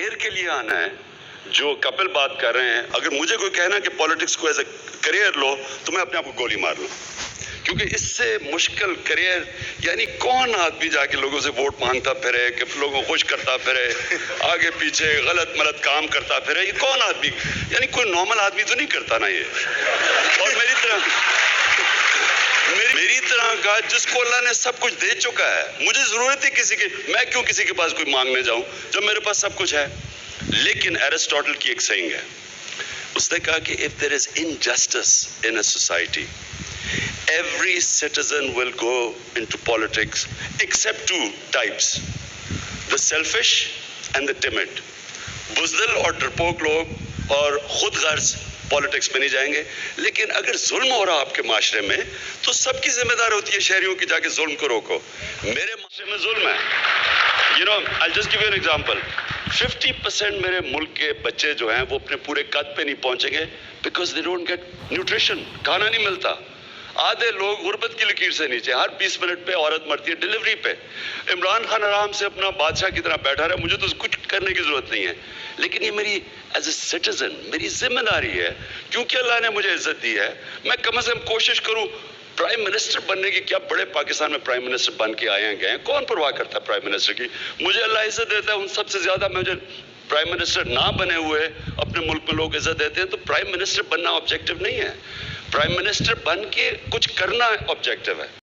Career کے لیے آنا ہے، جو کپل بات کر رہے ہیں، اگر مجھے کوئی کہنا کہ پالیٹکس کو ایز اے کریئر لو تو میں اپنے آپ کو گولی مار لوں، کیونکہ اس سے مشکل کریئر، یعنی کون آدمی جا کے لوگوں سے ووٹ مانگتا پھرے، کہ لوگوں کو خوش کرتا پھرے، آگے پیچھے غلط ملت کام کرتا پھرے، یہ کون آدمی، یعنی کوئی نارمل آدمی تو نہیں کرتا نا یہ. اور میری طرح کا جس کو اللہ نے سب کچھ دے چکا ہے، مجھے ضرورت ہے کسی کی، میں کیوں کسی کے پاس کوئی مانگنے جاؤں جب میرے پاس سب کچھ ہے. لیکن ایرسٹاٹل کی ایک سیئنگ ہے، اس نے کہا کہ if there is injustice in a society, every citizen will go into politics except two types, the selfish and the timid. بزدل اور ڈرپوک لوگ اور خود غرض پالیٹکس میں نہیں جائیں گے. لیکن اگر ظلم ہو رہا آپ کے معاشرے میں تو سب کی ذمہ دار ہوتی ہے شہریوں کی، جا کے ظلم کو روکو. میرے معاشرے میں ظلم ہے. I'll just give you an example. 50% میرے ملک کے بچے جو ہیں وہ اپنے پورے قد پہ نہیں پہنچیں گے because they don't get nutrition. کھانا نہیں ملتا. آدھے لوگ غربت کی لکیر سے نیچے، ہر 20 منٹ پہ عورت مرتی ہے ڈیلیوری پہ. عمران خان آرام سے اپنا بادشاہ کی طرح بیٹھا رہا، مجھے تو کچھ کرنے کی ضرورت نہیں ہے. لیکن یہ میری ایز اے سٹیزن میری ذمہ داری ہے، کیونکہ اللہ نے مجھے عزت دی ہے. میں کم از کم کوشش کروں پرائم منسٹر بننے کی. کیا بڑے پاکستان میں پرائم منسٹر بن کے آئے ہیں گئے ہیں، کون پرواہ کرتا ہے پرائم منسٹر کی؟ مجھے اللہ عزت دیتا ہے ان سب سے زیادہ. مجھے پرائم منسٹر نہ بنے ہوئے اپنے ملک میں لوگ عزت دیتے ہیں. تو پرائم منسٹر بننا آبجیکٹو نہیں ہے، پرائم منسٹر بن کے کچھ کرنا آبجیکٹو ہے.